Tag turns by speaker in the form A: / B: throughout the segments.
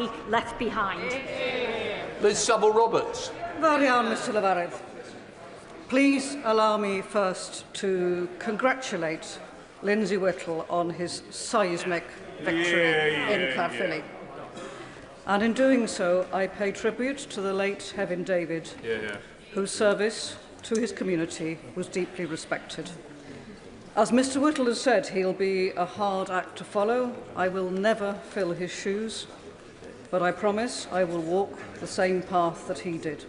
A: left behind.
B: Liz Saville-Roberts.
C: Very on, Mr Llefarydd. Please allow me first to congratulate Lindsay Whittle on his seismic victory in Caerphilly. And in doing so, I pay tribute to the late Hefin David, whose service to his community was deeply respected. As Mr Whittle has said, he'll be a hard act to follow. I will never fill his shoes, but I promise I will walk the same path that he did.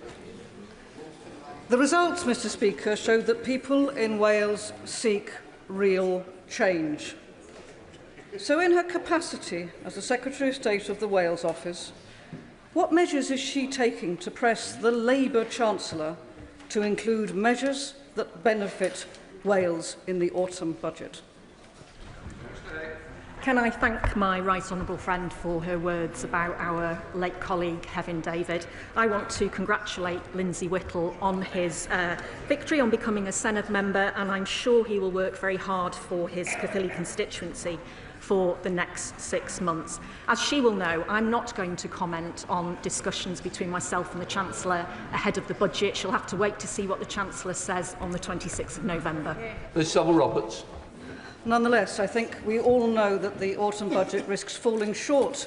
C: The results, Mr Speaker, showed that people in Wales seek real change. So in her capacity as the Secretary of State of the Wales Office, what measures is she taking to press the Labour Chancellor to include measures that benefit Wales in the autumn budget?
A: Can I thank my right honourable friend for her words about our late colleague Hefin David. I want to congratulate Lindsay Whittle on his victory on becoming a Senedd member, and I'm sure he will work very hard for his Caerphilly constituency for the next 6 months. As she will know, I'm not going to comment on discussions between myself and the Chancellor ahead of the budget. She'll have to wait to see what the Chancellor says on the 26th of November.
B: Liz Saville-Roberts.
C: Nonetheless, I think we all know that the autumn budget risks falling short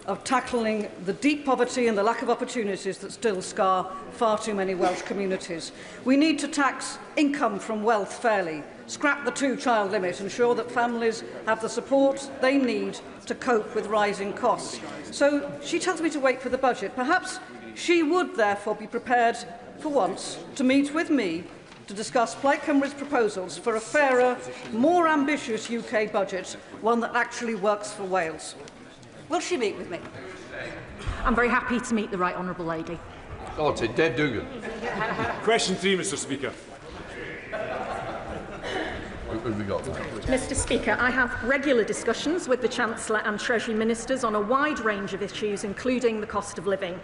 C: of tackling the deep poverty and the lack of opportunities that still scar far too many Welsh communities. We need to tax income from wealth fairly, scrap the two-child limit, ensure that families have the support they need to cope with rising costs. So she tells me to wait for the budget. Perhaps she would therefore be prepared for once to meet with me to discuss Plaid Cymru's proposals for a fairer, more ambitious UK budget, one that actually works for Wales. Will she meet with me?
A: I'm very happy to meet the right honourable lady.
B: Oh, to Dave Dugan.
D: Question 3, Mr Speaker.
B: What have we got?
A: Mr Speaker, I have regular discussions with the Chancellor and Treasury Ministers on a wide range of issues, including the cost of living.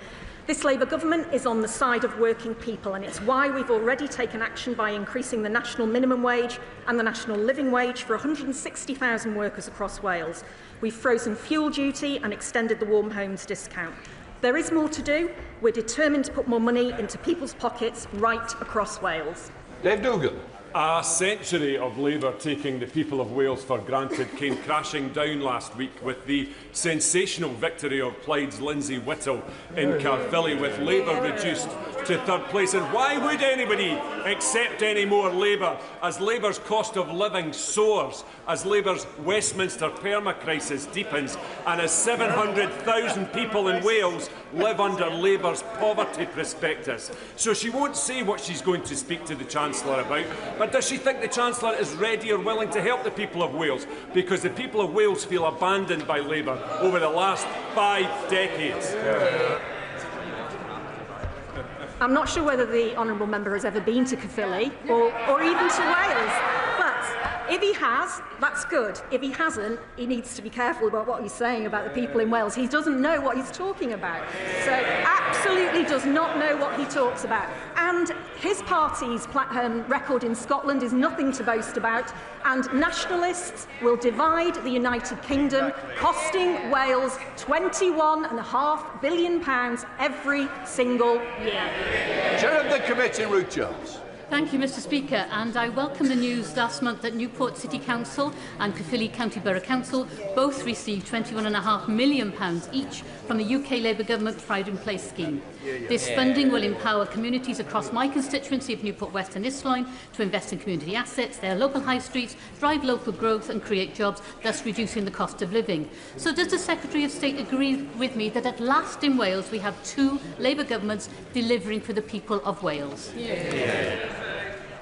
A: This Labour government is on the side of working people, and it's why we've already taken action by increasing the national minimum wage and the national living wage for 160,000 workers across Wales. We've frozen fuel duty and extended the warm homes discount. There is more to do. We're determined to put more money into people's pockets right across Wales.
B: Dave Dugan.
D: A century of Labour taking the people of Wales for granted came crashing down last week with the sensational victory of Plaid's Lindsay Whittle in Caerphilly, with Labour reduced to third place. And why would anybody accept any more Labour as Labour's cost of living soars, as Labour's Westminster perma-crisis deepens, and as 700,000 people in Wales live under Labour's poverty prospectus? So she won't say what she's going to speak to the Chancellor about, but does she think the Chancellor is ready or willing to help the people of Wales? Because the people of Wales feel abandoned by Labour over the last 5 decades.
A: I'm not sure whether the honourable member has ever been to Caerphilly or even to Wales, but if he has, that's good. If he hasn't, he needs to be careful about what he's saying about the people in Wales. He doesn't know what he's talking about. So absolutely does not know what he talks about. And his party's record in Scotland is nothing to boast about, and nationalists will divide the United Kingdom, costing Wales £21.5 billion every single year.
B: Chair of the committee, Ruth Jones.
E: Thank you, Mr Speaker, and I welcome the news last month that Newport City Council and Caerphilly County Borough Council both received £21.5 million each from the UK Labour Government Pride in Place scheme. This funding will empower communities across my constituency of Newport West and Isloin to invest in community assets, their local high streets, drive local growth and create jobs, thus reducing the cost of living. So does the Secretary of State agree with me that at last in Wales we have 2 Labour governments delivering for the people of Wales?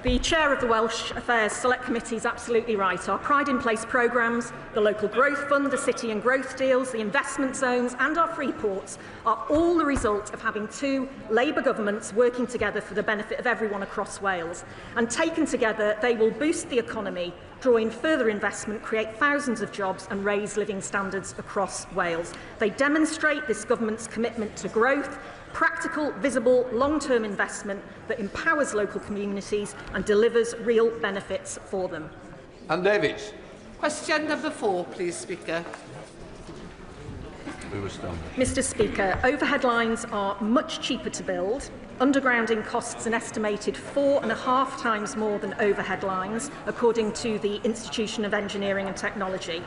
A: The Chair of the Welsh Affairs Select Committee is absolutely right. Our Pride in Place programmes, the Local Growth Fund, the City and Growth Deals, the investment zones and our free ports are all the result of having 2 Labour governments working together for the benefit of everyone across Wales. And taken together, they will boost the economy, draw in further investment, create thousands of jobs and raise living standards across Wales. They demonstrate this government's commitment to growth, practical, visible, long-term investment that empowers local communities and delivers real benefits for them.
B: Anne Davies.
F: Question number 4, please, Speaker.
A: Mr Speaker, overhead lines are much cheaper to build. Undergrounding costs an estimated 4.5 times more than overhead lines, according to the Institution of Engineering and Technology.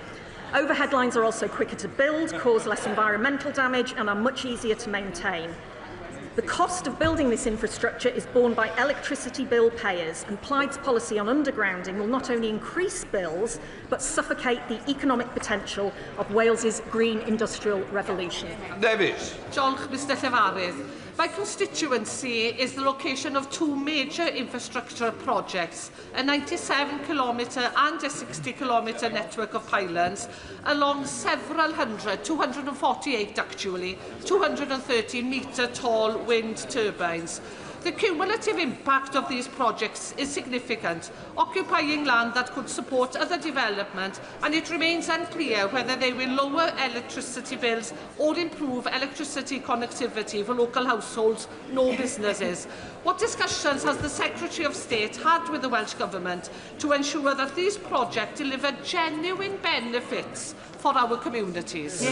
A: Overhead lines are also quicker to build, cause less environmental damage, and are much easier to maintain. The cost of building this infrastructure is borne by electricity bill payers, and Plaid's policy on undergrounding will not only increase bills, but suffocate the economic potential of Wales's green industrial revolution.
B: Davies.
F: Diolch, Mr Llefarydd. My constituency is the location of two major infrastructure projects, a 97-kilometre and a 60-kilometre network of pylons along several hundred, 248 actually, 230-metre tall wind turbines. The cumulative impact of these projects is significant, occupying land that could support other development, and it remains unclear whether they will lower electricity bills or improve electricity connectivity for local households nor businesses. What discussions has the Secretary of State had with the Welsh Government to ensure that these projects deliver genuine benefits for our communities?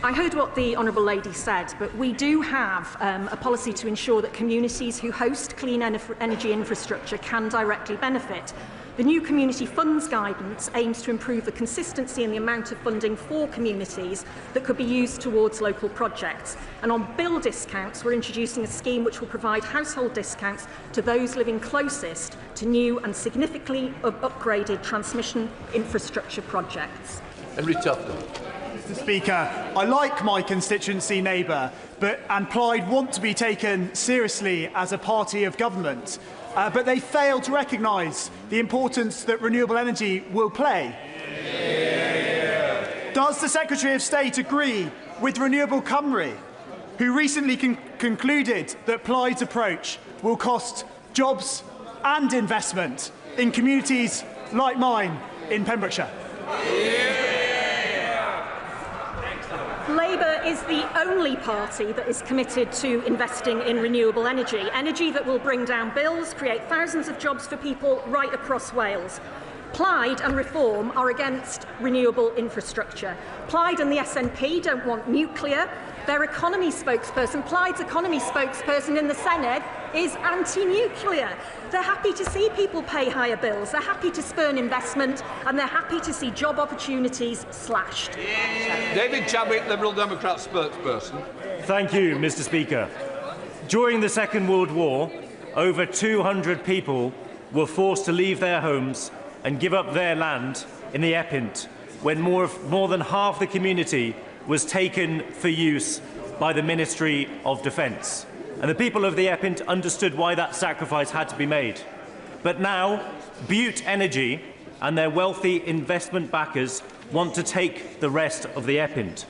A: I heard what the Honourable Lady said, but we do have a policy to ensure that communities who host clean energy infrastructure can directly benefit. The new Community Funds Guidance aims to improve the consistency in the amount of funding for communities that could be used towards local projects. And on bill discounts, we're introducing a scheme which will provide household discounts to those living closest to new and significantly upgraded transmission infrastructure projects.
B: Henry Tufton.
G: Mr Speaker, I like my constituency neighbour, and Plaid want to be taken seriously as a party of government, but they fail to recognise the importance that renewable energy will play. Does the Secretary of State agree with Renewable Cymru, who recently concluded that Plaid's approach will cost jobs and investment in communities like mine in Pembrokeshire?
A: Labour is the only party that is committed to investing in renewable energy, energy that will bring down bills, create thousands of jobs for people right across Wales. Plaid and Reform are against renewable infrastructure. Plaid and the SNP don't want nuclear. Their economy spokesperson, Plaid's economy spokesperson in the Senedd, is anti-nuclear. They're happy to see people pay higher bills, they're happy to spurn investment, and they're happy to see job opportunities slashed.
B: David Chadwick, Liberal Democrat spokesperson.
H: Thank you, Mr Speaker. During the Second World War, over 200 people were forced to leave their homes and give up their land in the Epint, when more than half the community was taken for use by the Ministry of Defence. And the people of the Epint understood why that sacrifice had to be made. But now, Butte Energy and their wealthy investment backers want to take the rest of the Epint.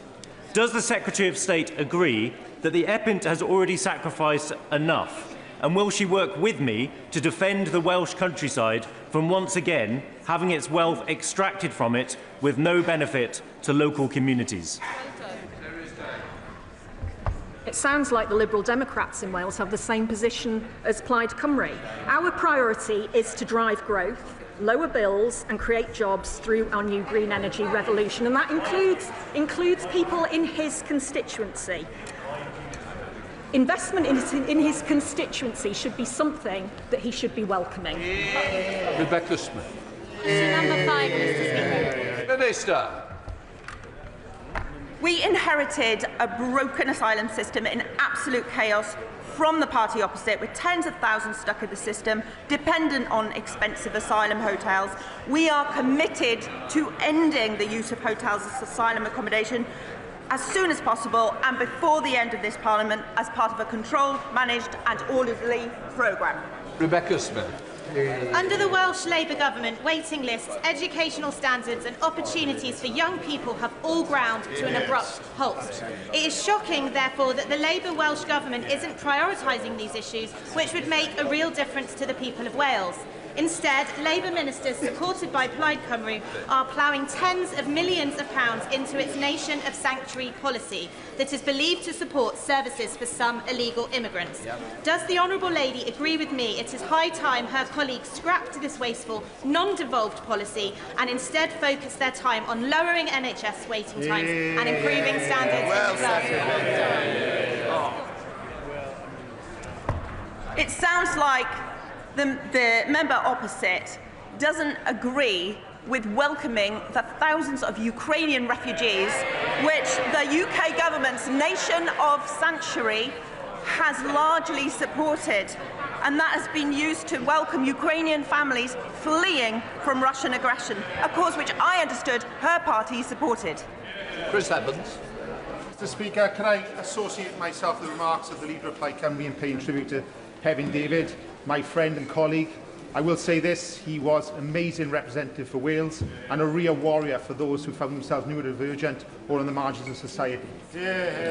H: Does the Secretary of State agree that the Epint has already sacrificed enough? And will she work with me to defend the Welsh countryside from once again having its wealth extracted from it with no benefit to local communities?
A: It sounds like the Liberal Democrats in Wales have the same position as Plaid Cymru. Our priority is to drive growth, lower bills and create jobs through our new green energy revolution, and that includes people in his constituency. Investment in his constituency should be something that he should be welcoming.
B: Rebecca Smith.
I: Number 5, Mr Speaker.
B: Minister.
I: We inherited a broken asylum system in absolute chaos from the party opposite, with tens of thousands stuck in the system, dependent on expensive asylum hotels. We are committed to ending the use of hotels as asylum accommodation as soon as possible and before the end of this Parliament as part of a controlled, managed and orderly programme.
B: Rebecca Smith.
J: Under the Welsh Labour Government, waiting lists, educational standards and opportunities for young people have all ground to an abrupt halt. It is shocking, therefore, that the Labour Welsh Government isn't prioritising these issues, which would make a real difference to the people of Wales. Instead, Labour ministers supported by Plaid Cymru are ploughing tens of millions of pounds into its nation of sanctuary policy that is believed to support services for some illegal immigrants. Does the Honourable Lady agree with me it is high time her colleagues scrapped this wasteful, non-devolved policy and instead focus their time on lowering NHS waiting times and improving standards in the
I: It sounds like the member opposite doesn't agree with welcoming the thousands of Ukrainian refugees, which the UK government's nation of sanctuary has largely supported. And that has been used to welcome Ukrainian families fleeing from Russian aggression, a cause which I understood her party supported.
B: Chris Evans.
K: Mr Speaker, can I associate myself with the remarks of the Leader of Plaid Cymru and paying tribute to Kevin David, my friend and colleague. I will say this, he was an amazing representative for Wales and a real warrior for those who found themselves neurodivergent or on the margins of society.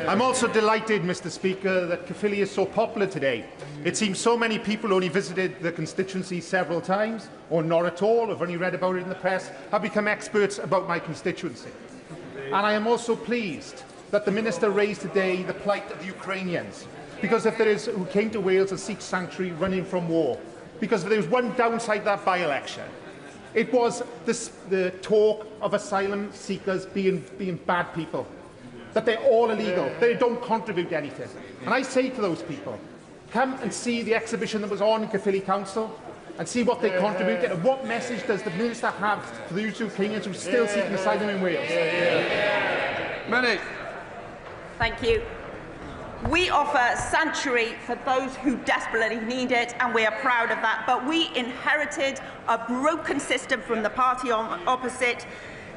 K: I'm also delighted, Mr Speaker, that Caerphilly is so popular today. It seems so many people only visited the constituency several times, or not at all, have only read about it in the press, have become experts about my constituency. And I am also pleased that the Minister raised today the plight of the Ukrainians, because if there is who came to Wales and seek sanctuary running from war, because if there was one downside to that by-election, it was the talk of asylum seekers being bad people, that they're all illegal, they don't contribute to anything. And I say to those people, come and see the exhibition that was on in Caerphilly Council and see what they contributed and what message does the Minister have for the Ukrainians who are still seeking asylum in Wales.
B: Minute.
I: Thank you. We offer sanctuary for those who desperately need it, and we are proud of that. But we inherited a broken system from the party opposite,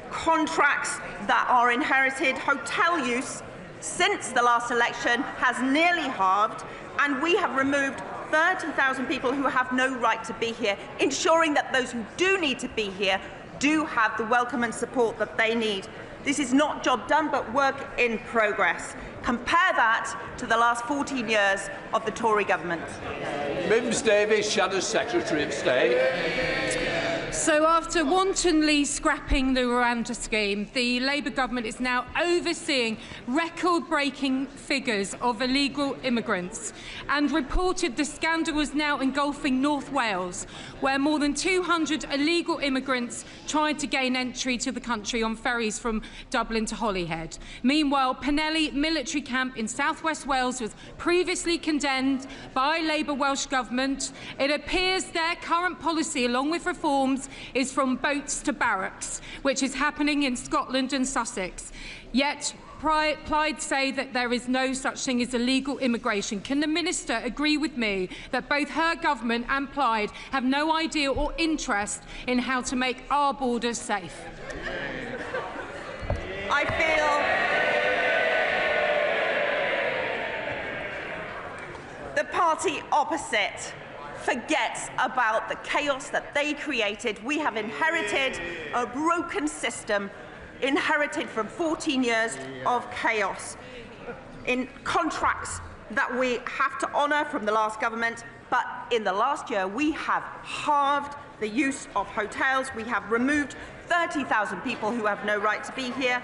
I: contracts that are inherited. Hotel use since the last election has nearly halved, and we have removed 30,000 people who have no right to be here, ensuring that those who do need to be here do have the welcome and support that they need. This is not job done, but work in progress. Compare that to the last 14 years of the Tory government.
B: Mims Davies, Shadow Secretary of State.
L: So after wantonly scrapping the Rwanda scheme, the Labour government is now overseeing record-breaking figures of illegal immigrants and reported the scandal was now engulfing North Wales, where more than 200 illegal immigrants tried to gain entry to the country on ferries from Dublin to Holyhead. Meanwhile, Penelli military camp in South West Wales was previously condemned by Labour Welsh Government. It appears their current policy, along with reforms, is from boats to barracks, which is happening in Scotland and Sussex. Yet Plaid say that there is no such thing as illegal immigration. Can the Minister agree with me that both her government and Plaid have no idea or interest in how to make our borders safe?
I: I feel the party opposite forgets about the chaos that they created. We have inherited a broken system, inherited from 14 years of chaos, in contracts that we have to honour from the last government. But in the last year, we have halved the use of hotels. We have removed 30,000 people who have no right to be here.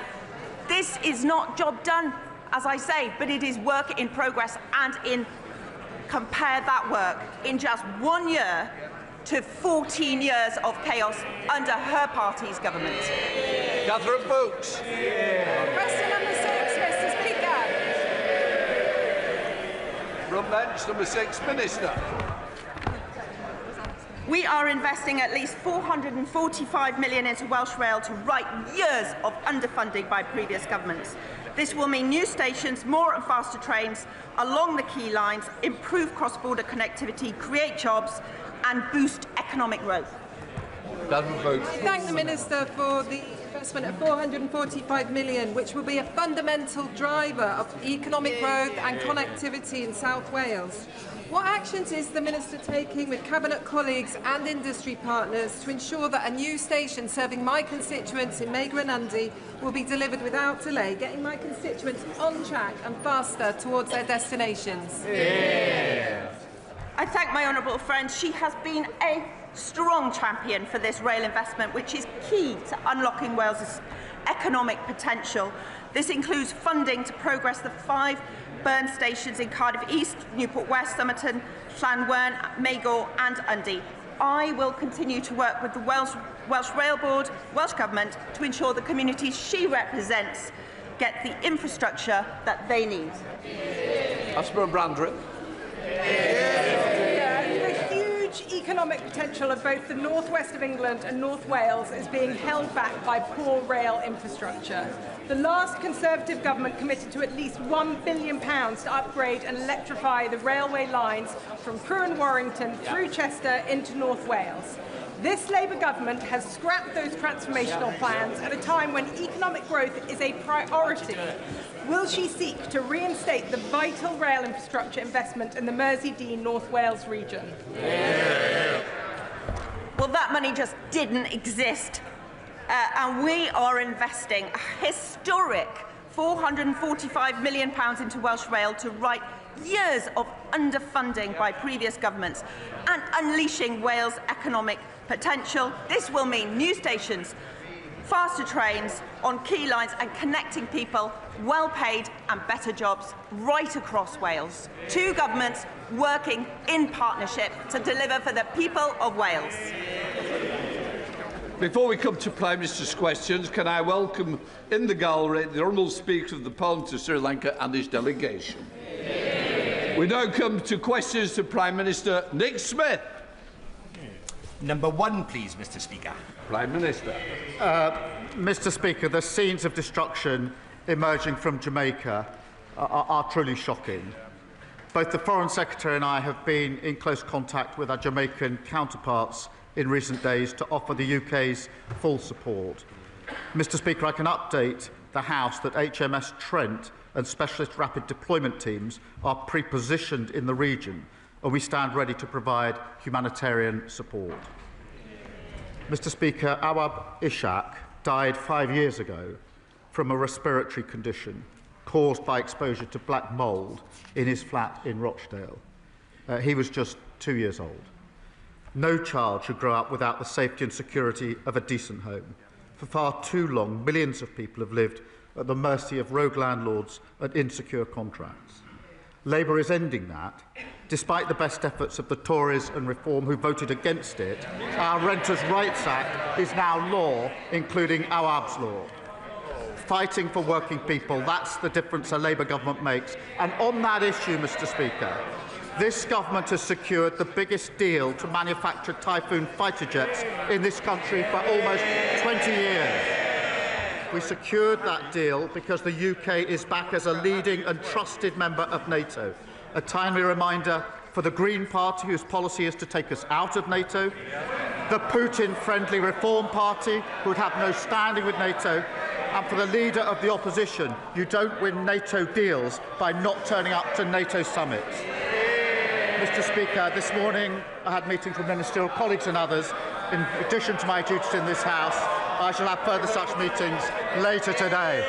I: This is not job done, as I say, but it is work in progress, and compare that work in just 1 year to 14 years of chaos under her party's government.
B: Catherine Folks.
M: Question number 6, Mr Speaker.
B: From bench number 6, Minister.
I: We are investing at least £445 million into Welsh Rail to right years of underfunding by previous governments. This will mean new stations, more and faster trains along the key lines, improve cross-border connectivity, create jobs and boost economic growth.
M: I thank the Minister for the investment of £445 million, which will be a fundamental driver of economic growth and connectivity in South Wales. What actions is the Minister taking with Cabinet colleagues and industry partners to ensure that a new station serving my constituents in Megra and Undy will be delivered without delay, getting my constituents on track and faster towards their destinations?
I: I I thank my honourable friend. She has been a strong champion for this rail investment, which is key to unlocking Wales's economic potential. This includes funding to progress the 5 burn stations in Cardiff East, Newport West, Somerton, Llanwern, Magor and Dundee. I will continue to work with the Welsh Rail Board, Welsh Government, to ensure the communities she represents get the infrastructure that they need.
B: Asper Brandreth.
M: The huge economic potential of both the northwest of England and North Wales is being held back by poor rail infrastructure. The last Conservative government committed to at least £1 billion to upgrade and electrify the railway lines from Crewe and Warrington through Chester into North Wales. This Labour government has scrapped those transformational plans at a time when economic growth is a priority. Will she seek to reinstate the vital rail infrastructure investment in the Mersey-Dean North Wales region?
I: Well, that money just didn't exist. And we are investing a historic £445 million into Welsh Rail to right years of underfunding by previous governments and unleashing Wales' economic potential. This will mean new stations, faster trains on key lines and connecting people, well-paid and better jobs right across Wales. 2 governments working in partnership to deliver for the people of Wales.
B: Before we come to Prime Minister's questions, can I welcome in the gallery the Honourable Speaker of the Parliament of Sri Lanka and his delegation. We now come to questions to Prime Minister Nick Smith.
N: Number 1, please, Mr. Speaker.
B: Prime Minister.
O: Mr. Speaker, the scenes of destruction emerging from Jamaica are truly shocking. Both the Foreign Secretary and I have been in close contact with our Jamaican counterparts in recent days to offer the UK's full support. Mr. Speaker, I can update the House that HMS Trent and specialist rapid deployment teams are pre-positioned in the region, and we stand ready to provide humanitarian support. Mr. Speaker, Awab Ishaq died 5 years ago from a respiratory condition caused by exposure to black mould in his flat in Rochdale. He was just 2 years old. No child should grow up without the safety and security of a decent home. For far too long, millions of people have lived at the mercy of rogue landlords and insecure contracts. Labour is ending that. Despite the best efforts of the Tories and Reform who voted against it, our Renters' Rights Act is now law, including Awab's law. Fighting for working people, that's the difference a Labour government makes. And on that issue, Mr. Speaker, this government has secured the biggest deal to manufacture Typhoon fighter jets in this country for almost 20 years. We secured that deal because the UK is back as a leading and trusted member of NATO. A timely reminder for the Green Party, whose policy is to take us out of NATO, the Putin-friendly Reform Party, who would have no standing with NATO, and for the leader of the opposition, you don't win NATO deals by not turning up to NATO summits. Mr. Speaker, this morning I had meetings with ministerial colleagues and others. In addition to my duties in this House, I shall have further such meetings later today.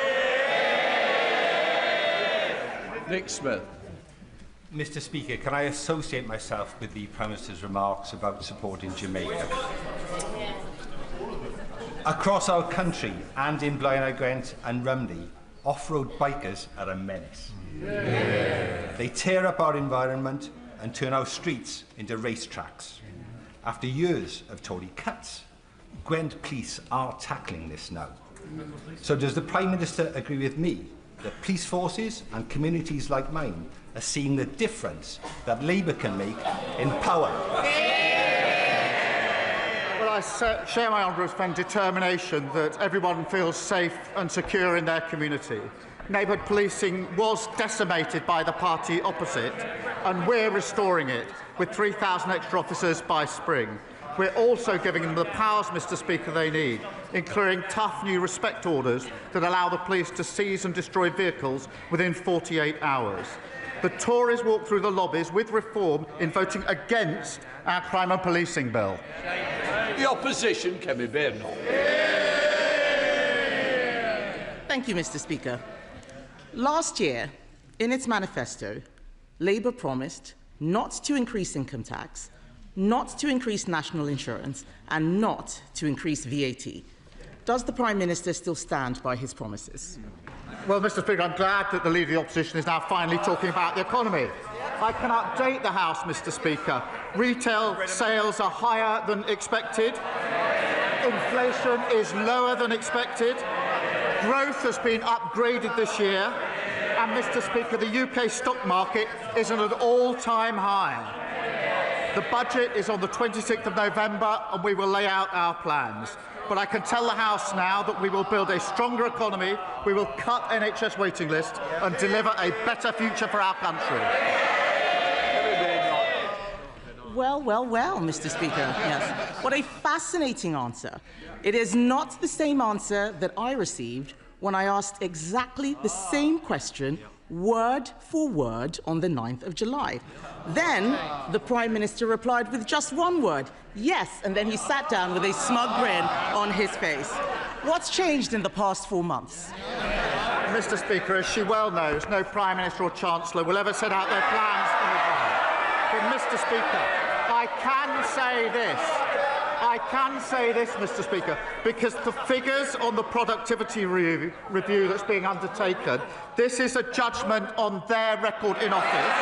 B: Nick Smith.
N: Mr. Speaker, can I associate myself with the Prime Minister's remarks about supporting Jamaica? Across our country and in Blaenau Gwent and Rumney, off-road bikers are a menace. They tear up our environment and turn our streets into racetracks. After years of Tory cuts, Gwent police are tackling this now. So does the Prime Minister agree with me that police forces and communities like mine are seeing the difference that Labour can make in power?
O: Well, I share my honourable friend's determination that everyone feels safe and secure in their community. Neighbourhood policing was decimated by the party opposite, and we're restoring it with 3,000 extra officers by spring. We're also giving them the powers, Mr. Speaker, they need, including tough new respect orders that allow the police to seize and destroy vehicles within 48 hours. The Tories walked through the lobbies with Reform in voting against our crime and policing bill.
B: The opposition, Keir Starmer.
P: Thank you, Mr. Speaker. Last year, in its manifesto, Labour promised not to increase income tax, not to increase national insurance, and not to increase VAT. Does the Prime Minister still stand by his promises?
O: Well, Mr. Speaker, I'm glad that the Leader of the Opposition is now finally talking about the economy. I can update the House, Mr. Speaker. Retail sales are higher than expected. Inflation is lower than expected. Growth has been upgraded this year. And, Mr. Speaker, the UK stock market is at an all-time high. The budget is on the 26th of November, and we will lay out our plans. But I can tell the House now that we will build a stronger economy, we will cut NHS waiting lists and deliver a better future for our country.
P: Well, Mr. Speaker, yes. What a fascinating answer. It is not the same answer that I received when I asked exactly the same question, word for word, on the 9th of July. Then the Prime Minister replied with just one word, yes, and then he sat down with a smug grin on his face. What's changed in the past 4 months?
O: Mr. Speaker, as she well knows, no Prime Minister or Chancellor will ever set out their plans in advance. But, Mr. Speaker, I can say this, Mr. Speaker, because the figures on the productivity review that's being undertaken, this is a judgment on their record in office.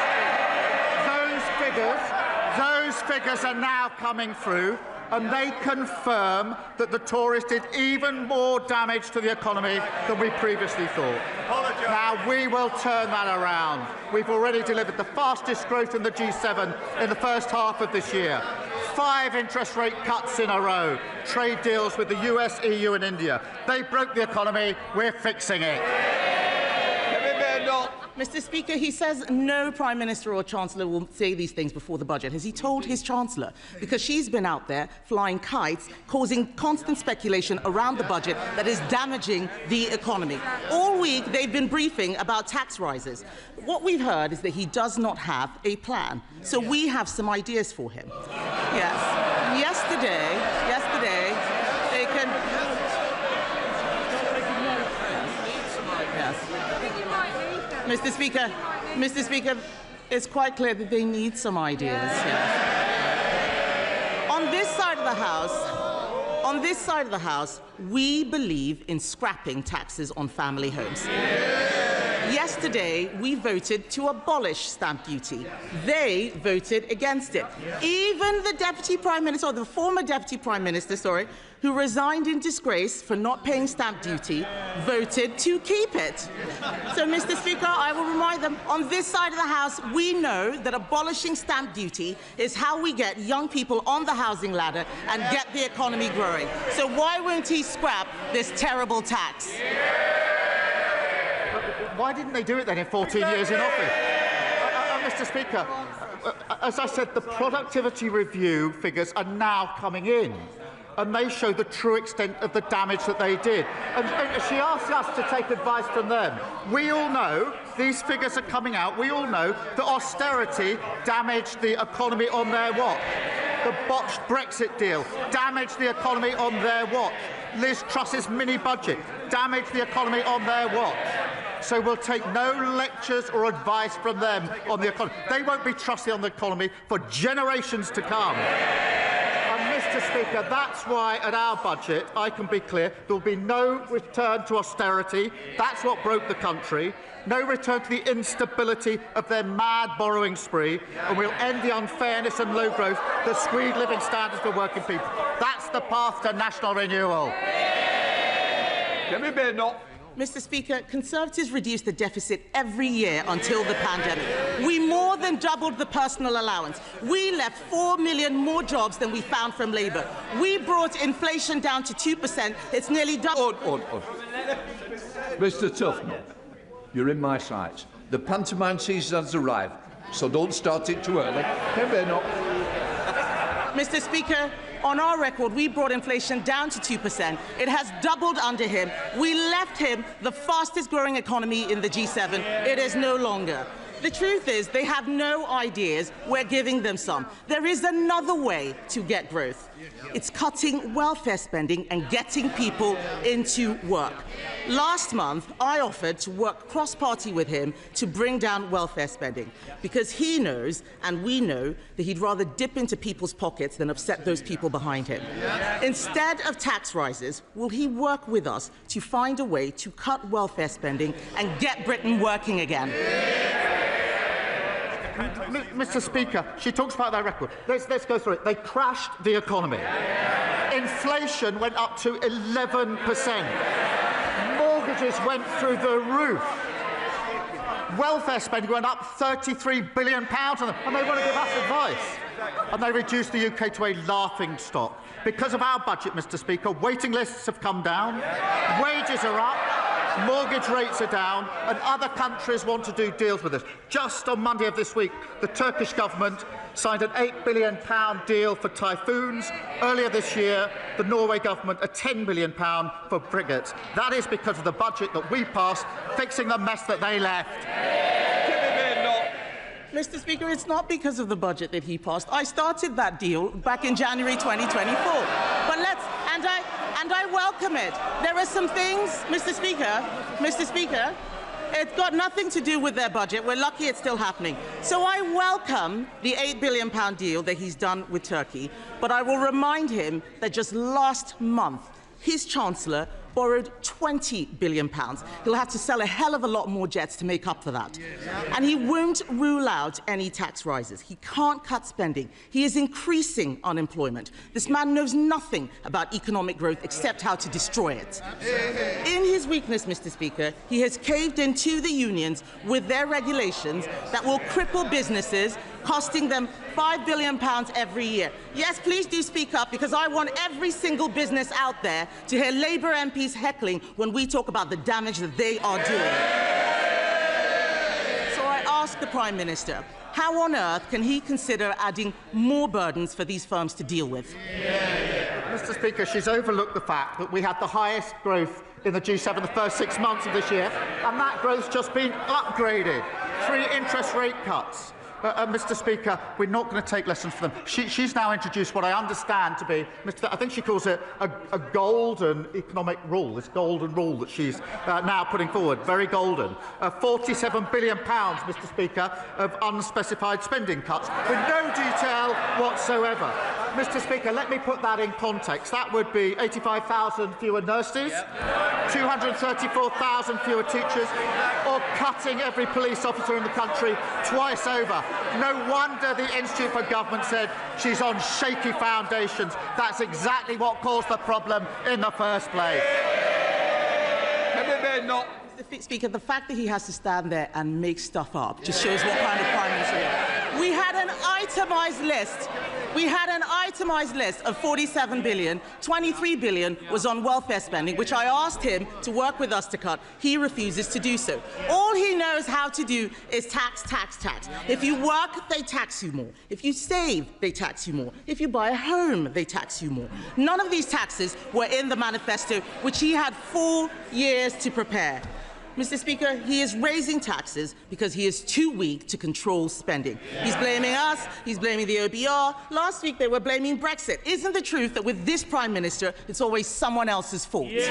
O: Those figures are now coming through, and they confirm that the Tories did even more damage to the economy than we previously thought. Now, we will turn that around. We've already delivered the fastest growth in the G7 in the first half of this year. 5 interest rate cuts in a row. Trade deals with the US, EU and India. They broke the economy. We're fixing it.
P: Mr. Speaker, he says no Prime Minister or Chancellor will say these things before the budget. Has he told his Chancellor? Because she's been out there flying kites, causing constant speculation around the budget that is damaging the economy. All week, they've been briefing about tax rises. What we've heard is that he does not have a plan. So we have some ideas for him. Yes. Yesterday, they can... Yes. Mr. Speaker, it's quite clear that they need some ideas. Yes. On this side of the House, we believe in scrapping taxes on family homes. Yesterday, we voted to abolish stamp duty. They voted against it. Even the Deputy Prime Minister, or the former Deputy Prime Minister, who resigned in disgrace for not paying stamp duty, voted to keep it. So, Mr. Speaker, I will remind them, on this side of the House, we know that abolishing stamp duty is how we get young people on the housing ladder and get the economy growing. So why won't he scrap this terrible tax?
O: Why didn't they do it then in 14 years in office? Mr. Speaker, as I said, the productivity review figures are now coming in, and they show the true extent of the damage that they did. And she asked us to take advice from them. We all know, these figures are coming out, we all know that austerity damaged the economy on their watch. The botched Brexit deal damaged the economy on their watch. Liz Truss's mini-budget damaged the economy on their watch. So we'll take no lectures or advice from them on the economy. They won't be trusted on the economy for generations to come. And, Mr. Speaker, that's why at our budget, I can be clear, there will be no return to austerity. That's what broke the country. No return to the instability of their mad borrowing spree. And we'll end the unfairness and low growth that squeeze living standards for working people. That's the path to national renewal.
P: Mr. Speaker, Conservatives reduced the deficit every year until the pandemic. We more than doubled the personal allowance. We left 4 million more jobs than we found from Labour. We brought inflation down to 2%. It's nearly double.
B: Mr. Tufnell, you're in my sights. The pantomime season has arrived, so don't start it too early.
P: Mr. Speaker, on our record, we brought inflation down to 2%. It has doubled under him. We left him the fastest growing economy in the G7. It is no longer. The truth is, they have no ideas. We're giving them some. There is another way to get growth. It's cutting welfare spending and getting people into work. Last month, I offered to work cross-party with him to bring down welfare spending, because he knows, and we know, that he'd rather dip into people's pockets than upset those people behind him. Instead of tax rises, will he work with us to find a way to cut welfare spending and get Britain working again?
O: Mr. Speaker, she talks about their record. Let's go through it. They crashed the economy. Inflation went up to 11%. Mortgages went through the roof. Welfare spending went up £33 billion on them, and they want to give us advice. And they reduced the UK to a laughing stock. Because of our budget, Mr. Speaker, waiting lists have come down, wages are up, mortgage rates are down, and other countries want to do deals with us. Just on Monday of this week, the Turkish government signed an £8 billion deal for typhoons. Earlier this year, the Norway government a £10 billion for frigates. That is because of the budget that we passed, fixing the mess that they left.
P: Mr. Speaker, it's not because of the budget that he passed. I started that deal back in January 2024. But I welcome it. There are some things, Mr. Speaker, it's got nothing to do with their budget. We're lucky it's still happening. So I welcome the £8 billion deal that he's done with Turkey, but I will remind him that just last month, his Chancellor borrowed £20 billion. He'll have to sell a hell of a lot more jets to make up for that. And he won't rule out any tax rises. He can't cut spending. He is increasing unemployment. This man knows nothing about economic growth except how to destroy it. In his weakness, Mr. Speaker, he has caved into the unions with their regulations that will cripple businesses, costing them £5 billion every year. Yes, please do speak up, because I want every single business out there to hear Labour MPs heckling when we talk about the damage that they are doing. So I ask the Prime Minister, how on earth can he consider adding more burdens for these firms to deal with?
O: Mr. Speaker, she's overlooked the fact that we had the highest growth in the G7 the first 6 months of this year, and that growth's just been upgraded. 3 interest rate cuts. Mr. Speaker, we're not going to take lessons from them. She's now introduced what I understand to be, I think she calls it a golden economic rule, this golden rule that she's now putting forward, very golden. £47 billion, Mr. Speaker, of unspecified spending cuts, with no detail whatsoever. Mr. Speaker, let me put that in context. That would be 85,000 fewer nurses, 234,000 fewer teachers, or cutting every police officer in the country twice over. No wonder the Institute for Government said she's on shaky foundations. That's exactly what caused the problem in the first place.
P: Mr. Speaker, the fact that he has to stand there and make stuff up just shows what kind of Prime Minister he is. We had an itemised list. We had an itemised list of 47 billion. 23 billion was on welfare spending, which I asked him to work with us to cut. He refuses to do so. All he knows how to do is tax, tax, tax. If you work, they tax you more. If you save, they tax you more. If you buy a home, they tax you more. None of these taxes were in the manifesto, which he had 4 years to prepare. Mr. Speaker, he is raising taxes because he is too weak to control spending. He's blaming us, he's blaming the OBR. Last week they were blaming Brexit. Isn't the truth that with this Prime Minister, it's always someone else's fault?
O: They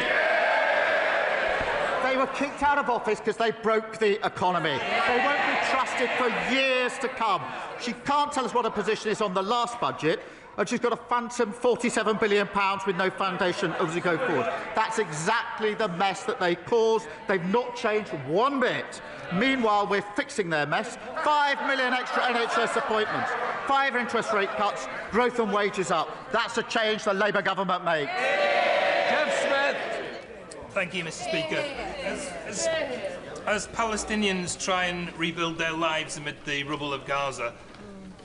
O: were kicked out of office because they broke the economy. They won't be trusted for years to come. She can't tell us what her position is on the last budget, and she's got a phantom £47 billion with no foundation as we go forward. That's exactly the mess that they caused. They've not changed one bit. Meanwhile, we're fixing their mess. 5 million extra NHS appointments, 5 interest rate cuts, growth and wages up. That's a change the Labour government makes.
B: Jeff Smith.
Q: Thank you, Mr. Speaker. As Palestinians try and rebuild their lives amid the rubble of Gaza,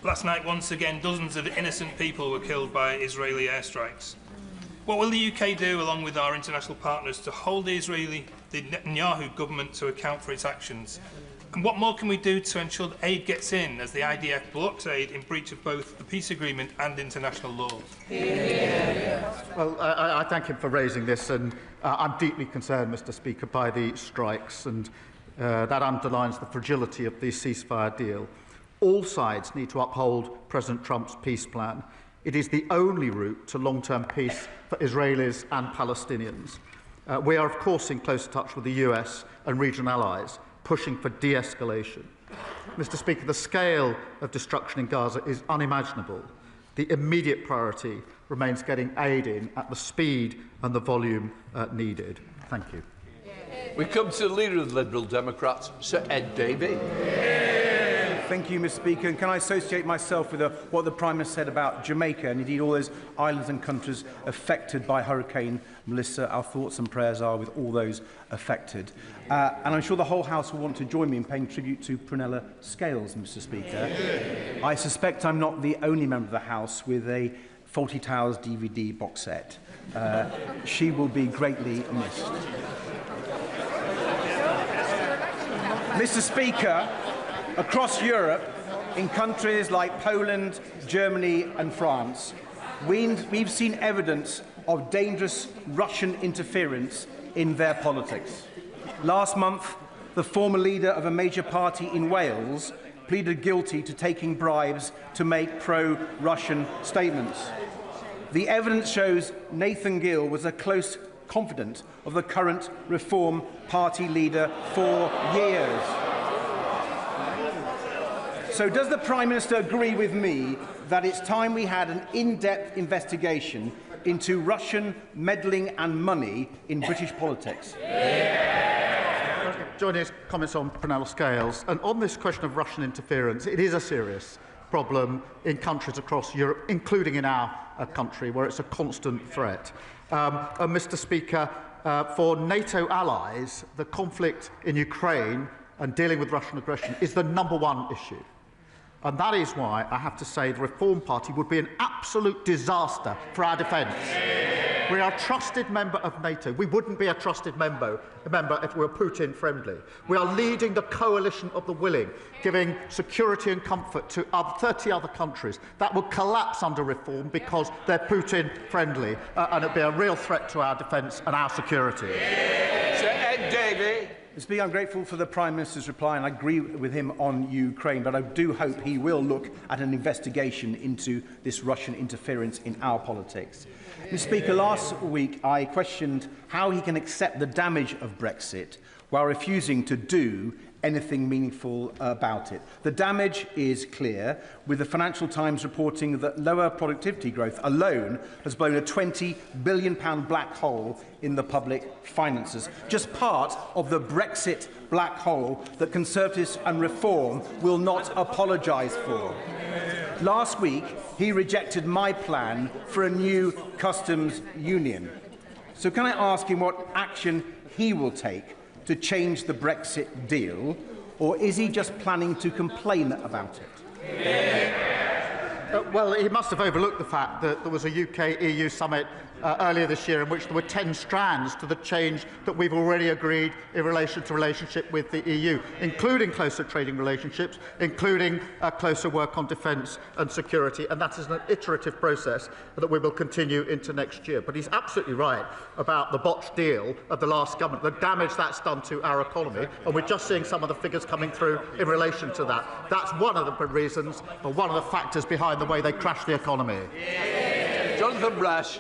Q: last night, once again, dozens of innocent people were killed by Israeli airstrikes. What will the UK do, along with our international partners, to hold the Netanyahu government to account for its actions? And what more can we do to ensure that aid gets in, as the IDF blocks aid in breach of both the peace agreement and international law?
O: Well, I thank him for raising this, and I'm deeply concerned, Mr. Speaker, by the strikes. And That underlines the fragility of the ceasefire deal. All sides need to uphold President Trump's peace plan. It is the only route to long-term peace for Israelis and Palestinians. We are, of course, in close touch with the US and regional allies, pushing for de-escalation. Mr. Speaker, the scale of destruction in Gaza is unimaginable. The immediate priority remains getting aid in at the speed and the volume needed. Thank you.
B: We come to the Leader of the Liberal Democrats, Sir Ed Davey.
R: Thank you, Mr. Speaker. And can I associate myself with what the Prime Minister said about Jamaica and indeed all those islands and countries affected by Hurricane Melissa? Our thoughts and prayers are with all those affected. And I'm sure the whole House will want to join me in paying tribute to Prunella Scales, Mr. Speaker. I suspect I'm not the only member of the House with a Fawlty Towers DVD box set. She will be greatly missed. Mr. Speaker, across Europe, in countries like Poland, Germany and France, we've seen evidence of dangerous Russian interference in their politics. Last month, the former leader of a major party in Wales pleaded guilty to taking bribes to make pro-Russian statements. The evidence shows Nathan Gill was a close confidant of the current Reform Party leader for years. So does the Prime Minister agree with me that it's time we had an in-depth investigation into Russian meddling and money in British politics?
O: Joining his comments on Prunella Scales, and on this question of Russian interference, it is a serious problem in countries across Europe, including in our country, where it's a constant threat. And Mr. Speaker, for NATO allies, the conflict in Ukraine and dealing with Russian aggression is the #1 issue. And that is why I have to say the Reform Party would be an absolute disaster for our defence. We are a trusted member of NATO. We wouldn't be a trusted member if we were Putin friendly. We are leading the coalition of the willing, giving security and comfort to 30 other countries that will collapse under reform because they're Putin friendly, and it'd be a real threat to our defence and our security.
B: Sir Ed Davey.
R: Mr. Speaker, I'm grateful for the Prime Minister's reply and I agree with him on Ukraine, but I do hope he will look at an investigation into this Russian interference in our politics. Mr. Speaker, last week I questioned how he can accept the damage of Brexit while refusing to do anything meaningful about it. The damage is clear, with the Financial Times reporting that lower productivity growth alone has blown a £20 billion black hole in the public finances, just part of the Brexit black hole that Conservatives and Reform will not apologise for. Last week, he rejected my plan for a new customs union. So can I ask him what action he will take to change the Brexit deal, or is he just planning to complain about it?
O: Well, he must have overlooked the fact that there was a UK-EU summit earlier this year in which there were 10 strands to the change that we've already agreed in relation to relationship with the EU, including closer trading relationships, including closer work on defence and security, and that is an iterative process that we will continue into next year. But he's absolutely right about the botched deal of the last government, the damage that's done to our economy, and we're just seeing some of the figures coming through in relation to that. That's one of the reasons, or one of the factors behind the way they crashed the economy.
B: Jonathan Brash.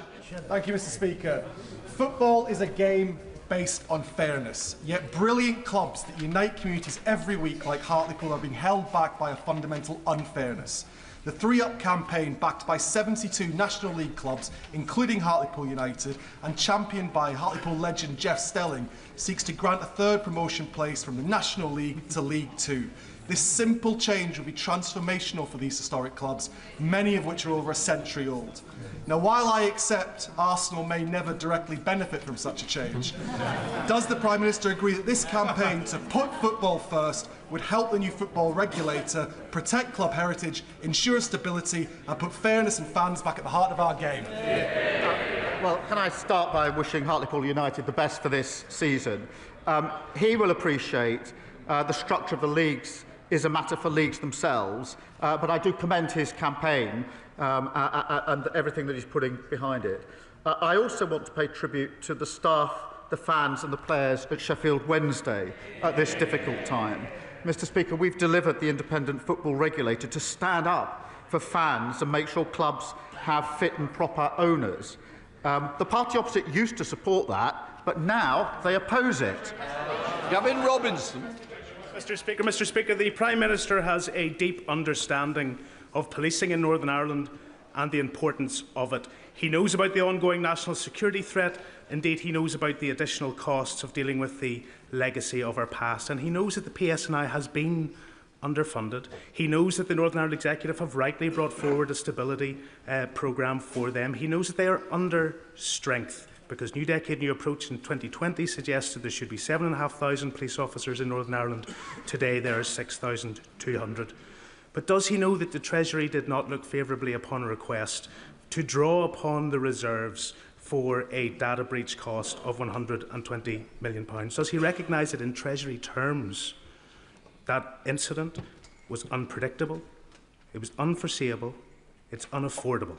S: Thank you, Mr. Speaker. Football is a game based on fairness, yet brilliant clubs that unite communities every week, like Hartlepool, are being held back by a fundamental unfairness. The 3 Up campaign, backed by 72 National League clubs, including Hartlepool United, and championed by Hartlepool legend Jeff Stelling, seeks to grant a 3rd promotion place from the National League to League 2. This simple change will be transformational for these historic clubs, many of which are over a century old. Now, while I accept Arsenal may never directly benefit from such a change, does the Prime Minister agree that this campaign to put football first would help the new football regulator protect club heritage, ensure stability and put fairness and fans back at the heart of our game?
O: Well, can I start by wishing Hartlepool United the best for this season? He will appreciate the structure of the leagues is a matter for leagues themselves, but I do commend his campaign and everything that he's putting behind it. I also want to pay tribute to the staff the fans and the players at Sheffield Wednesday at this difficult time. Mr. Speaker, we've delivered the independent football regulator to stand up for fans and make sure clubs have fit and proper owners. The party opposite used to support that, but now they oppose it.
B: Gavin Robinson.
T: Mr. Speaker, the Prime Minister has a deep understanding of policing in Northern Ireland and the importance of it. He knows about the ongoing national security threat. Indeed, he knows about the additional costs of dealing with the legacy of our past. And he knows that the PSNI has been underfunded. He knows that the Northern Ireland Executive have rightly brought forward a stability programme for them. He knows that they are under strength, because New Decade New Approach in 2020 suggested there should be 7,500 police officers in Northern Ireland. Today there are 6,200. But does he know that the Treasury did not look favourably upon a request to draw upon the reserves for a data breach cost of £120 million? Does he recognise that in Treasury terms that incident was unpredictable, it was unforeseeable, it's unaffordable?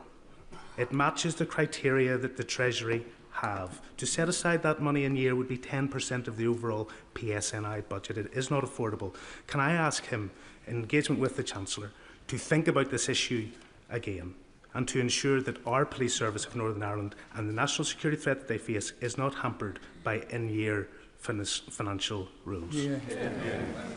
T: It matches the criteria that the Treasury have. To set aside that money in a year would be 10% of the overall PSNI budget. It is not affordable. Can I ask him, in engagement with the Chancellor, to think about this issue again and to ensure that our police service of Northern Ireland and the national security threat that they face is not hampered by in-year financial rules?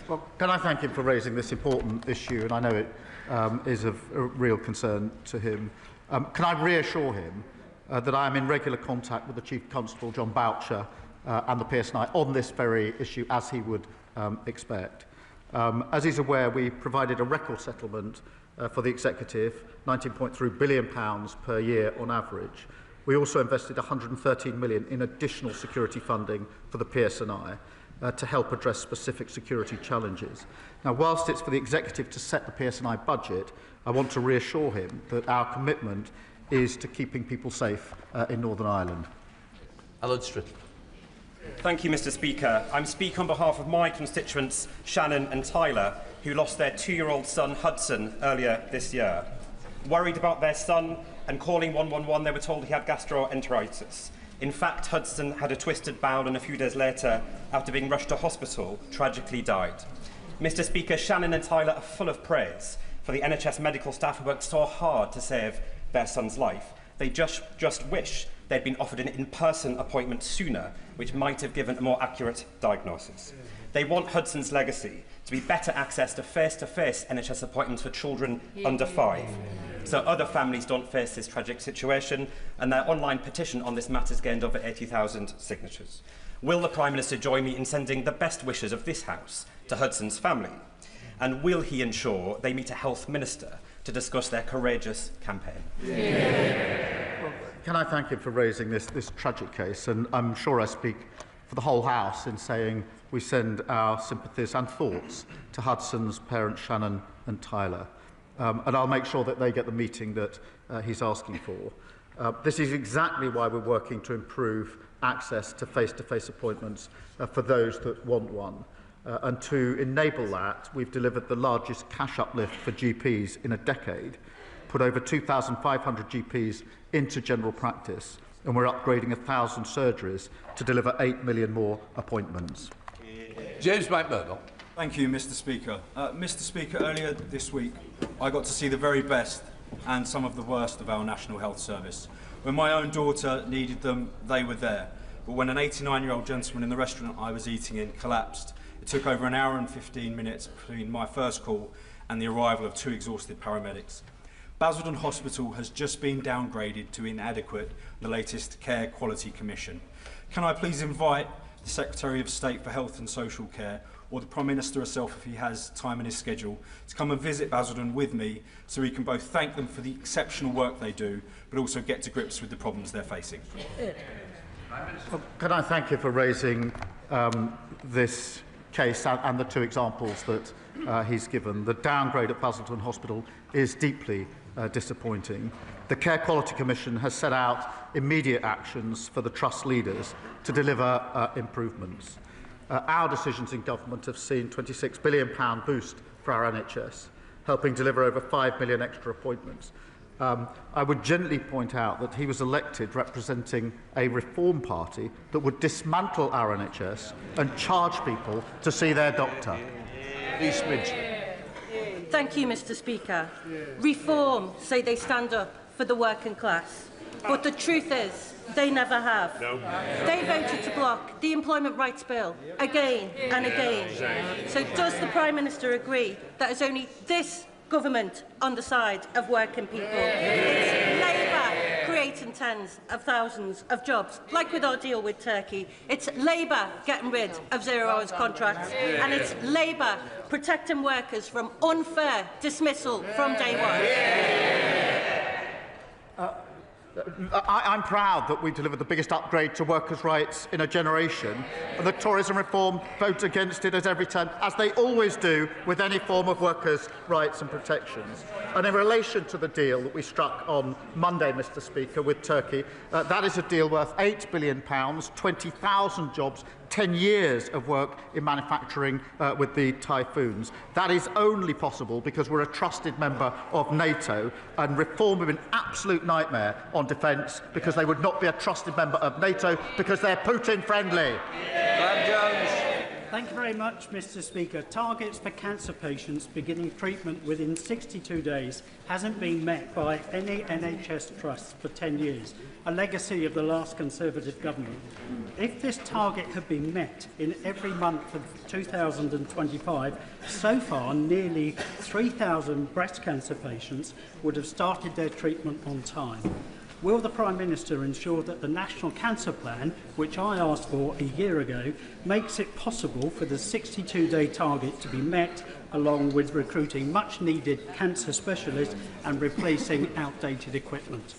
O: Well, can I thank him for raising this important issue, and I know it is of a real concern to him. Can I reassure him that I am in regular contact with the Chief Constable, John Boucher, and the PSNI on this very issue, as he would expect. As he's aware, we provided a record settlement for the Executive, £19.3 billion per year on average. We also invested £113 million in additional security funding for the PSNI to help address specific security challenges. Now, whilst it's for the Executive to set the PSNI budget, I want to reassure him that our commitment is to keeping people safe in Northern Ireland.
B: Alan Strickland.
U: Thank you, Mr. Speaker. I'm speaking on behalf of my constituents, Shannon and Tyler, who lost their 2-year-old son, Hudson, earlier this year. Worried about their son and calling 111, they were told he had gastroenteritis. In fact, Hudson had a twisted bowel and a few days later, after being rushed to hospital, tragically died. Mr. Speaker, Shannon and Tyler are full of praise for the NHS medical staff who worked so hard to save their son's life. They just wish they'd been offered an in-person appointment sooner, which might have given a more accurate diagnosis. They want Hudson's legacy to be better access to face-to-face NHS appointments for children under 5, so other families don't face this tragic situation, and their online petition on this matter has gained over 80,000 signatures. Will the Prime Minister join me in sending the best wishes of this House to Hudson's family? And will he ensure they meet a health minister to discuss their courageous campaign?
O: Well, can I thank him for raising this tragic case? And I'm sure I speak for the whole House in saying we send our sympathies and thoughts to Hudson's parents, Shannon and Tyler. And I'll make sure that they get the meeting that he's asking for. This is exactly why we're working to improve access to face-to-face appointments for those that want one. And to enable that, we've delivered the largest cash uplift for GPs in a decade, put over 2,500 GPs into general practice, and we're upgrading 1,000 surgeries to deliver 8 million more appointments.
B: James McMurdo.
V: Thank you, Mr. Speaker. Mr. Speaker, earlier this week, I got to see the very best and some of the worst of our National Health Service. When my own daughter needed them, they were there. But when an 89-year-old gentleman in the restaurant I was eating in collapsed, it took over an hour and 15 minutes between my first call and the arrival of 2 exhausted paramedics. Basildon Hospital has just been downgraded to inadequate in the latest Care Quality Commission. Can I please invite the Secretary of State for Health and Social Care, or the Prime Minister herself if he has time in his schedule, to come and visit Basildon with me so we can both thank them for the exceptional work they do, but also get to grips with the problems they're facing?
O: Well, can I thank you for raising this case and the 2 examples that he's given. The downgrade at Basildon Hospital is deeply disappointing. The Care Quality Commission has set out immediate actions for the Trust leaders to deliver improvements. Our decisions in government have seen £26 billion boost for our NHS, helping deliver over 5 million extra appointments. I would gently point out that he was elected representing a reform party that would dismantle our NHS and charge people to see their doctor.
C: Thank you, Mr. Speaker. Reform say they stand up for the working class, but the truth is they never have. No. They voted to block the Employment Rights Bill again and again. So does the Prime Minister agree that it's only this government on the side of working people? It's Labour creating tens of thousands of jobs, like with our deal with Turkey. It's Labour getting rid of zero-hours contracts, and it's Labour protecting workers from unfair dismissal from day one.
O: I'm proud that we delivered the biggest upgrade to workers' rights in a generation, and the Tories and Reform vote against it at every turn, as they always do with any form of workers' rights and protections. And in relation to the deal that we struck on Monday, Mr. Speaker, with Turkey, that is a deal worth £8 billion, 20,000 jobs, 10 years of work in manufacturing with the typhoons. That is only possible because we're a trusted member of NATO, and Reform have been an absolute nightmare on defence because they would not be a trusted member of NATO because they're Putin friendly.
D: Thank you very much, Mr. Speaker. Targets for cancer patients beginning treatment within 62 days hasn't been met by any NHS trust for 10 years, a legacy of the last Conservative government. If this target had been met in every month of 2025, so far nearly 3,000 breast cancer patients would have started their treatment on time. Will the Prime Minister ensure that the National Cancer Plan, which I asked for a year ago, makes it possible for the 62-day target to be met, along with recruiting much-needed cancer specialists and replacing outdated equipment?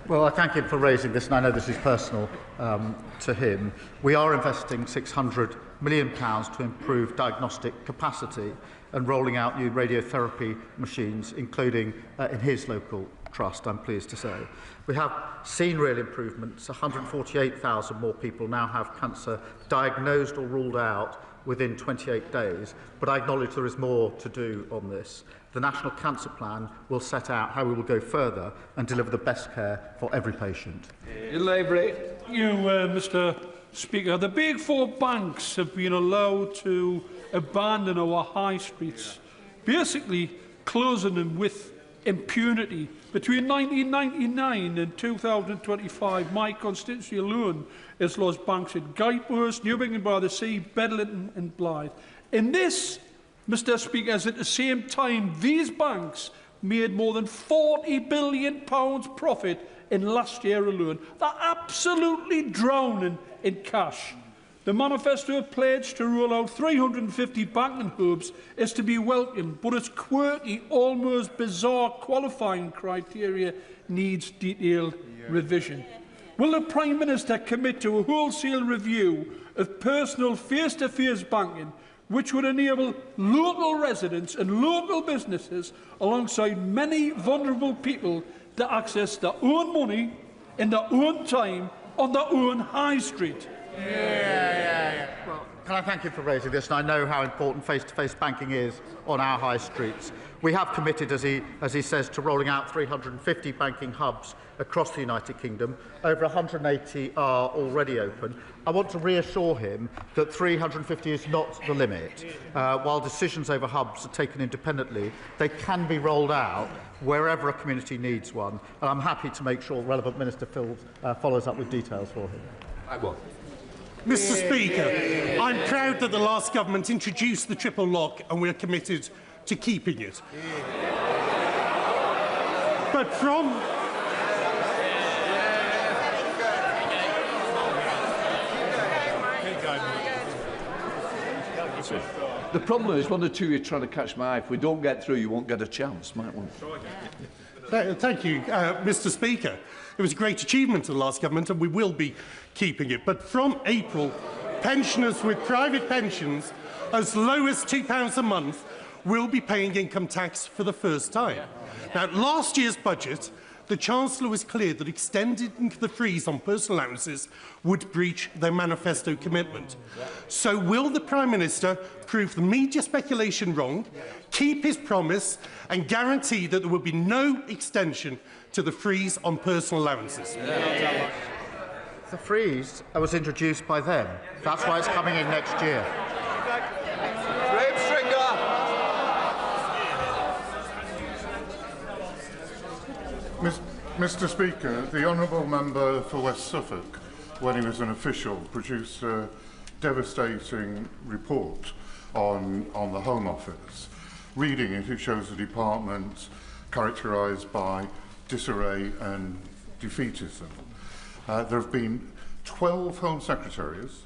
O: Well, I thank him for raising this, and I know this is personal to him. We are investing £600 million to improve diagnostic capacity and rolling out new radiotherapy machines, including in his local trust, I'm pleased to say. We have seen real improvements. 148,000 more people now have cancer diagnosed or ruled out within 28 days, but I acknowledge there is more to do on this. The National Cancer Plan will set out how we will go further and deliver the best care for every patient.
W: Mr. Speaker, the big four banks have been allowed to abandon our high streets, basically closing them with impunity. Between 1999 and 2025, my constituency alone has lost banks at Guildhurst, Newbign-by-the-Sea, Bedlington and Blyth. And this, Mr. Speaker, is at the same time these banks made more than £40 billion profit in last year alone. They're absolutely drowning in cash. The manifesto pledge to roll out 350 banking hubs is to be welcomed, but its quirky, almost bizarre qualifying criteria needs detailed revision. Will the Prime Minister commit to a wholesale review of personal face-to-face banking, which would enable local residents and local businesses, alongside many vulnerable people, to access their own money in their own time on their own high street?
O: Well, can I thank you for raising this? And I know how important face-to-face banking is on our high streets. We have committed, as he says, to rolling out 350 banking hubs across the United Kingdom. Over 180 are already open. I want to reassure him that 350 is not the limit. While decisions over hubs are taken independently, they can be rolled out wherever a community needs one. And I'm happy to make sure the relevant Minister follows up with details for him.
W: I will.
X: Mr. Speaker, I'm proud that the last government introduced the triple lock and we're committed to keeping it. But from...
B: The problem is one or two you're trying to catch my eye. If we don't get through, you won't get a chance, might we?
X: Thank you, Mr. Speaker. It was a great achievement of the last government and we will be keeping it. But from April, pensioners with private pensions as low as £2 a month will be paying income tax for the first time. Now, last year's budget, the Chancellor was clear that extending the freeze on personal allowances would breach their manifesto commitment. So will the Prime Minister prove the media speculation wrong, keep his promise and guarantee that there will be no extension to the freeze on personal allowances?
O: The freeze was introduced by them. That's why it's coming in next year.
E: Mr. Speaker, the honourable member for West Suffolk, when he was an official, produced a devastating report on the Home Office. Reading it, it shows the department characterised by disarray and defeatism. There have been 12 Home Secretaries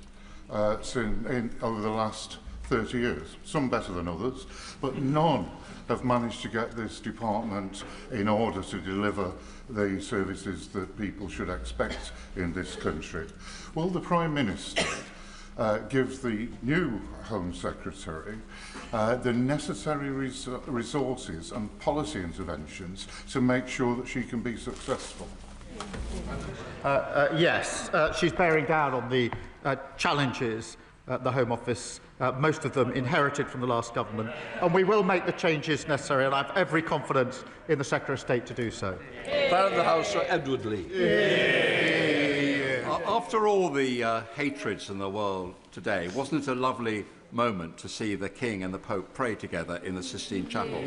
E: over the last 30 years, some better than others, but none have managed to get this department in order to deliver the services that people should expect in this country. Will the Prime Minister give the new Home Secretary the necessary resources and policy interventions to make sure that she can be successful?
O: Yes, she's bearing down on the challenges at the Home Office, most of them inherited from the last government, and we will make the changes necessary, and I have every confidence in the Secretary of State to do so.
B: Baron of the House, Sir Edward Lee.
F: After all the hatreds in the world today, wasn't it a lovely moment to see the King and the Pope pray together in the Sistine Chapel?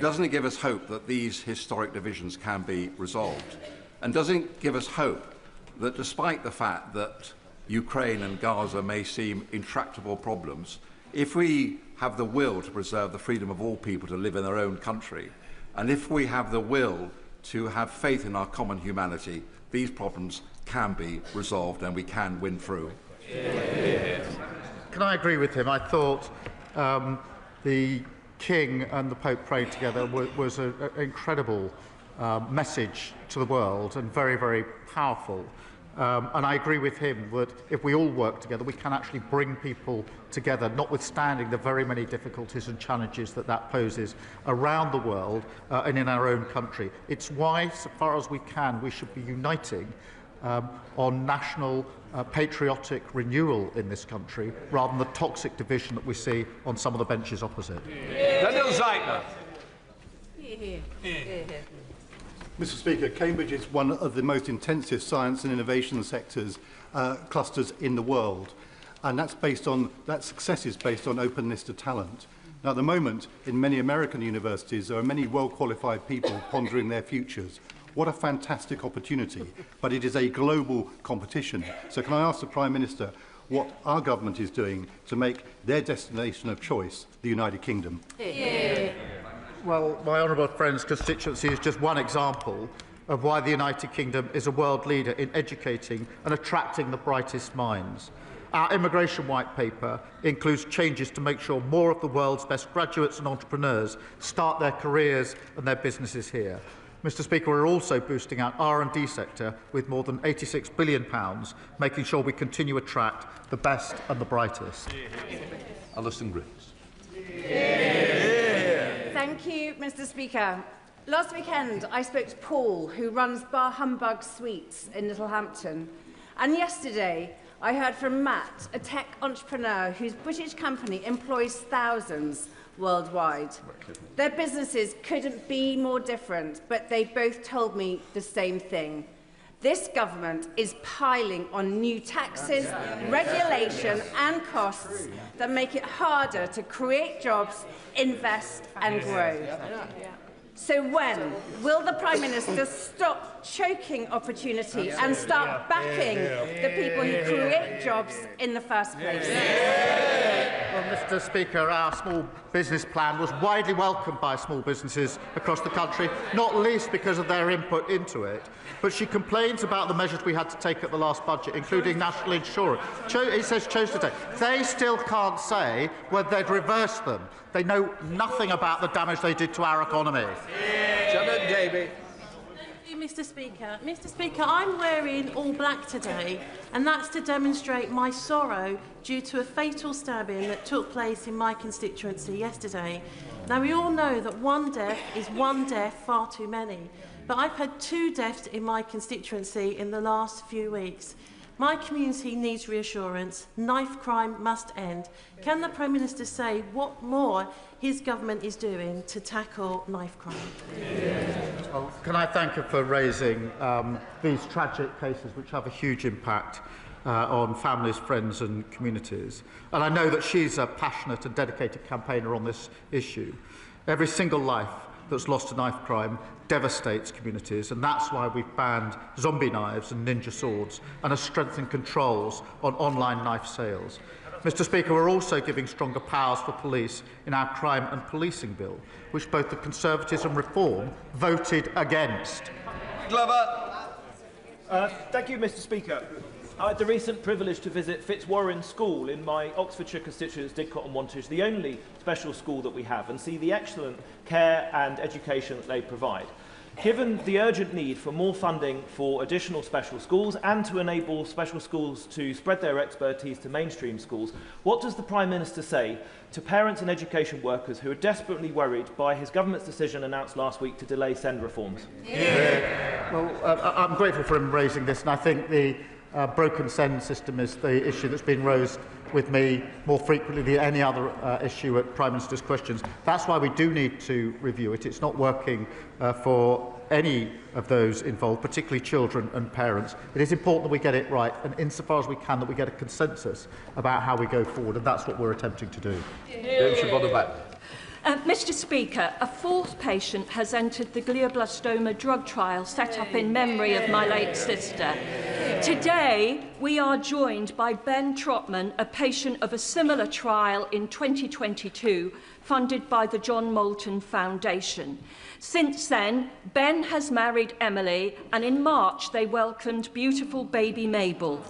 F: Doesn't it give us hope that these historic divisions can be resolved? And doesn't it give us hope that despite the fact that Ukraine and Gaza may seem intractable problems, if we have the will to preserve the freedom of all people to live in their own country, and if we have the will to have faith in our common humanity, these problems can be resolved and we can win through.
O: Can I agree with him? I thought the King and the Pope praying together was an incredible message to the world and very, very powerful. And I agree with him that if we all work together, we can actually bring people together, notwithstanding the very many difficulties and challenges that poses around the world and in our own country. It's why, so far as we can, we should be uniting on national patriotic renewal in this country, rather than the toxic division that we see on some of the benches opposite.
B: Daniel Zeitner.
X: Mr. Speaker, Cambridge is one of the most intensive science and innovation clusters in the world, and that success is based on openness to talent. Now, at the moment, in many American universities, there are many well-qualified people pondering their futures. What a fantastic opportunity, but it is a global competition. So can I ask the Prime Minister what our government is doing to make their destination of choice the United Kingdom?
O: Well, my honourable friend's constituency is just one example of why the United Kingdom is a world leader in educating and attracting the brightest minds. Our immigration white paper includes changes to make sure more of the world's best graduates and entrepreneurs start their careers and their businesses here. Mr. Speaker, we're also boosting our R&D sector with more than £86 billion, making sure we continue to attract the best and the brightest.
B: Alison Griggs.
G: Thank you, Mr. Speaker. Last weekend, I spoke to Paul, who runs Bar Humbug Sweets in Littlehampton. And yesterday, I heard from Matt, a tech entrepreneur whose British company employs thousands worldwide. Their businesses couldn't be more different, but they both told me the same thing. This government is piling on new taxes, regulation and costs that make it harder to create jobs, invest and grow. So when will the Prime Minister stop choking opportunity and start backing the people who create jobs in the first place?
O: Well, Mr. Speaker, our small business plan was widely welcomed by small businesses across the country, not least because of their input into it. But she complains about the measures we had to take at the last budget, including national insurance. It says chose to take. They still can't say whether they'd reverse them. They know nothing about the damage they did to our economy.
B: Janet Davey.
C: Mr. Speaker. Mr. Speaker, I'm wearing all black today, and that's to demonstrate my sorrow due to a fatal stabbing that took place in my constituency yesterday. Now, we all know that one death is one death far too many,
A: but I've had 2 deaths in my constituency in the last few weeks. My community needs reassurance. Knife crime must end. Can the Prime Minister say what more his government is doing to tackle knife crime?
O: Well, can I thank her for raising these tragic cases which have a huge impact on families, friends and communities. And I know that she's a passionate and dedicated campaigner on this issue. Every single life that's lost to knife crime devastates communities, and that's why we've banned zombie knives and ninja swords and have strengthened controls on online knife sales. Mr. Speaker, we're also giving stronger powers for police in our crime and policing bill, which both the Conservatives and Reform voted against.
B: Glover.
H: Thank you, Mr. Speaker. I had the recent privilege to visit Fitzwarren School in my Oxfordshire constituents, Didcot and Wantage, the only special school that we have, and see the excellent care and education that they provide. Given the urgent need for more funding for additional special schools and to enable special schools to spread their expertise to mainstream schools, what does the Prime Minister say to parents and education workers who are desperately worried by his government's decision announced last week to delay SEND reforms?
O: Well, I'm grateful for him raising this, and I think the broken SEND system is the issue that's been raised with me more frequently than any other issue at Prime Minister's questions. That's why we do need to review it. It's not working for any of those involved, particularly children and parents. It is important that we get it right, and insofar as we can, that we get a consensus about how we go forward, and that's what we're attempting to do.
J: Mr. Speaker, a 4th patient has entered the glioblastoma drug trial set up in memory of my late sister. Today, we are joined by Ben Trotman, a patient of a similar trial in 2022, funded by the John Moulton Foundation. Since then, Ben has married Emily, and in March they welcomed beautiful baby Mabel.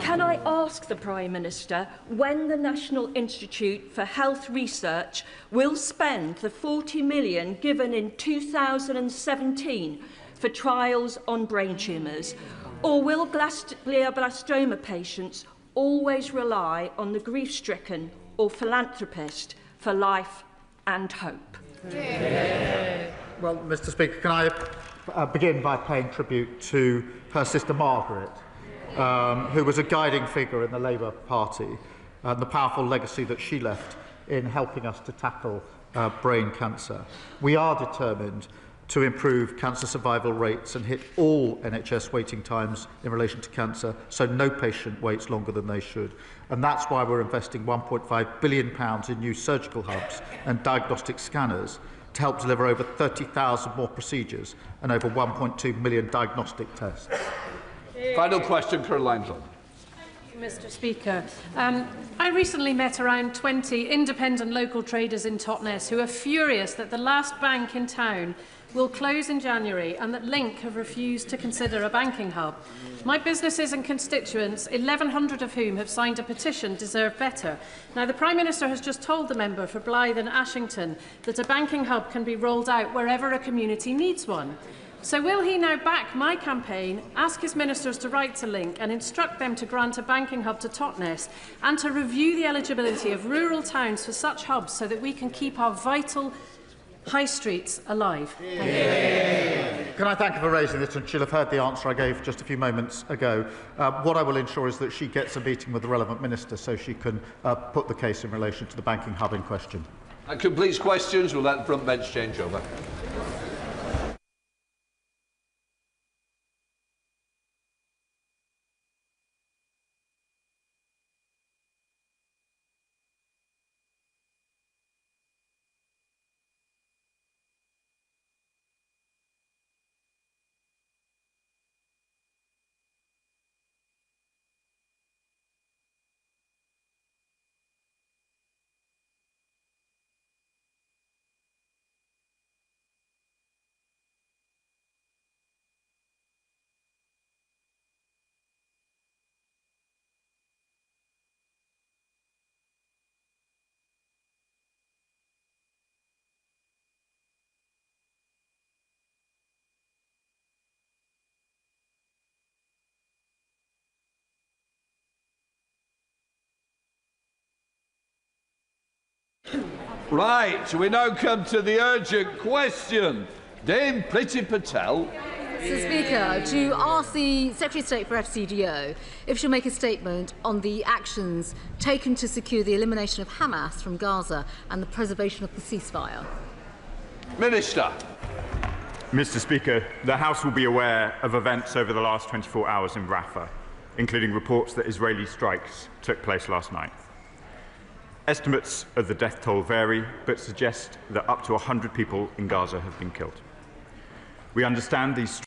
J: Can I ask the Prime Minister when the National Institute for Health Research will spend the 40 million given in 2017 for trials on brain tumours? Or will glioblastoma patients always rely on the grief-stricken or philanthropist for life and hope?
O: Well, Mr. Speaker, can I begin by paying tribute to her sister Margaret, who was a guiding figure in the Labour Party, and the powerful legacy that she left in helping us to tackle brain cancer. We are determined to improve cancer survival rates and hit all NHS waiting times in relation to cancer, so no patient waits longer than they should. And that's why we're investing £1.5 billion in new surgical hubs and diagnostic scanners to help deliver over 30,000 more procedures and over 1.2 million diagnostic tests.
B: Final question, Caroline John.
K: Mr. Speaker, I recently met around 20 independent local traders in Totnes who are furious that the last bank in town will close in January and that Link have refused to consider a banking hub. My businesses and constituents, 1,100 of whom have signed a petition, deserve better. Now, the Prime Minister has just told the member for Blyth and Ashington that a banking hub can be rolled out wherever a community needs one. So will he now back my campaign, ask his ministers to write to Link and instruct them to grant a banking hub to Totnes and to review the eligibility of rural towns for such hubs so that we can keep our vital high streets alive?
O: Can I thank her for raising this, and she'll have heard the answer I gave just a few moments ago. What I will ensure is that she gets a meeting with the relevant minister so she can put the case in relation to the banking hub in question.
B: That completes questions. We'll let the front bench change over. Right, we now come to the urgent question. Dame Priti Patel.
I: Mr. Speaker, to ask the Secretary of State for FCDO if she'll make a statement on the actions taken to secure the elimination of Hamas from Gaza and the preservation of the ceasefire.
B: Minister.
L: Mr. Speaker, the House will be aware of events over the last 24 hours in Rafah, including reports that Israeli strikes took place last night. Estimates of the death toll vary, but suggest that up to 100 people in Gaza have been killed. We understand these